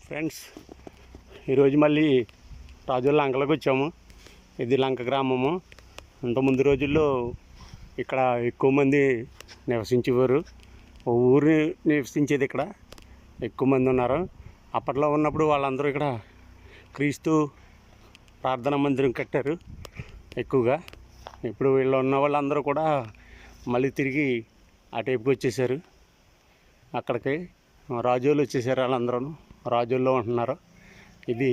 Friends, ఈరోజు మళ్ళీ రాజుల లంకలోకి వచ్చాము. ఇది లంక గ్రామము. ఇంతకుముందు రోజుల్లో ఇక్కడ ఎక్కువ మంది నివసించేవారు. ఊరు నివసించేది ఇక్కడ ఎక్కువ మంది ఉన్నారు. అప్పట్లో ఉన్నప్పుడు వాళ్ళందరూ ఇక్కడ క్రీస్తు ప్రార్థనా మందిరం కట్టారు ఎక్కువగా. ఇప్పుడు వీళ్ళు ఉన్న వాళ్ళందరూ కూడా మళ్ళీ తిరిగి ఆ టైపుకి వచ్చేసారు. అక్కడికి రాజోలు వచ్చేసారు. వాళ్ళందరూ రాజోల్లో ఉంటున్నారు. ఇది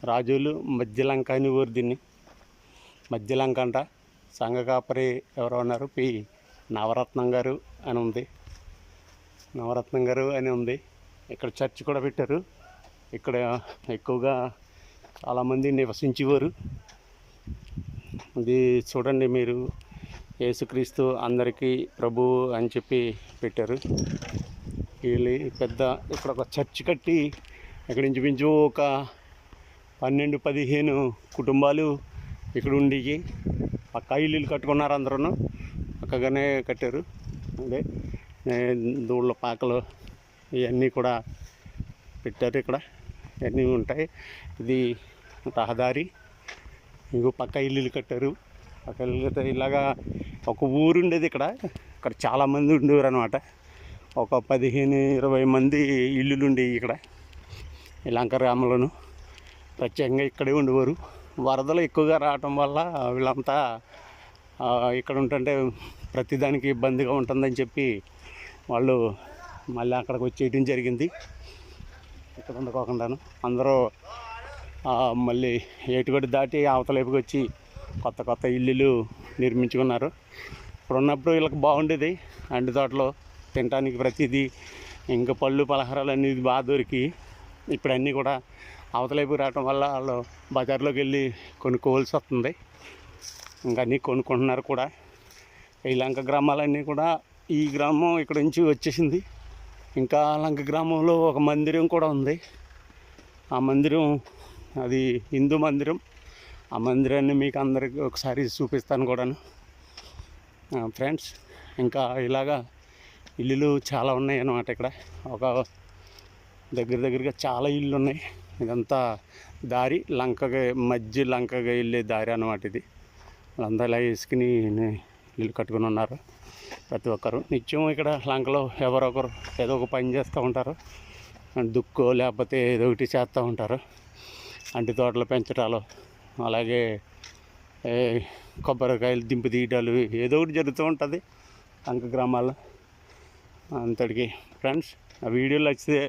రాజోలు మధ్యలంక అని ఊరు. దీన్ని మధ్యలంక అంట. సంఘ కాపరి ఎవరో ఉన్నారు, పి నవరత్నం గారు అని ఉంది. నవరత్నం గారు అని ఉంది. ఇక్కడ చర్చ్ కూడా పెట్టారు. ఇక్కడ ఎక్కువగా చాలామంది నివసించేవారు. ఇది చూడండి మీరు, యేసుక్రీస్తు అందరికీ ప్రభు అని చెప్పి పెట్టారు. వీళ్ళు పెద్ద ఇక్కడ ఒక చర్చ్ కట్టి ఇక్కడ ఇంచుమించు ఒక 12-15 కుటుంబాలు ఇక్కడ ఉండి పక్కా ఇల్లు కట్టుకున్నారు. అందరూ పక్కగానే కట్టారు. అదే దూళ్ళ పాకలు ఇవన్నీ కూడా పెట్టారు. ఇక్కడ ఇవన్నీ ఉంటాయి. ఇది రహదారి. ఇంకో పక్క ఇల్లులు కట్టారు. పక్క ఇల్లు కట్టారు. ఇలాగా ఒక ఊరు ఉండేది ఇక్కడ. ఇక్కడ చాలామంది ఉండేవారు అనమాట. ఒక 15-20 మంది ఇల్లులు ఉండేవి ఇక్కడ ఈ లంక గ్రామంలోను. ప్రత్యేకంగా ఇక్కడే ఉండేవారు. వరదలు ఎక్కువగా రావటం వల్ల వీళ్ళంతా ఇక్కడ ఉంటుంటే ప్రతిదానికి ఇబ్బందిగా ఉంటుందని చెప్పి వాళ్ళు మళ్ళీ అక్కడికి వచ్చేయడం జరిగింది. ఇక్కడ ఉండకోకుండాను అందరూ మళ్ళీ ఏటుగడ్డ దాటి అవతలేపుకి వచ్చి కొత్త కొత్త ఇల్లులు నిర్మించుకున్నారు. ఇప్పుడు ఉన్నప్పుడు వీళ్ళకి బాగుండేది. అంటి తోటలో తినడానికి ప్రతిదీ, ఇంకా పళ్ళు పలహారాలు అన్నీ బాగా దొరికి, ఇప్పుడు అన్నీ కూడా అవతలైపు రావటం వల్ల వాళ్ళు బజార్లోకి వెళ్ళి కొనుక్కోవాల్సి వస్తుంది. ఇంకా అన్నీ కొనుక్కుంటున్నారు కూడా. ఈ లంక గ్రామాలన్నీ కూడా ఈ గ్రామం ఇక్కడ నుంచి వచ్చేసింది. ఇంకా లంక గ్రామంలో ఒక మందిరం కూడా ఉంది. ఆ మందిరం అది హిందూ మందిరం. ఆ మందిరాన్ని మీకు అందరికీ ఒకసారి చూపిస్తాను కూడాను ఫ్రెండ్స్. ఇంకా ఇలాగా ఇల్లులు చాలా ఉన్నాయి అన్నమాట. ఇక్కడ ఒక దగ్గరగా చాలా ఇల్లు ఉన్నాయి. ఇదంతా దారి లంకగా, మధ్య లంకగా వెళ్ళే దారి అన్నమాట. ఇది వాళ్ళంతా ఇలా వేసుకుని ఇల్లు కట్టుకుని ఉన్నారు. ప్రతి ఒక్కరు నిత్యం ఇక్కడ లంకలో ఎవరో ఒకరు ఏదో ఒక పని చేస్తూ ఉంటారు. దుక్కో లేకపోతే ఏదో ఒకటి చేస్తూ ఉంటారు. అంటి తోటలు పెంచడాలు, అలాగే కొబ్బరికాయలు దింపి తీయటాలు, ఏదో ఒకటి జరుగుతూ ఉంటుంది లంక గ్రామాల్లో అంతటికి. ఫ్రెండ్స్, ఆ వీడియోలు నచ్చితే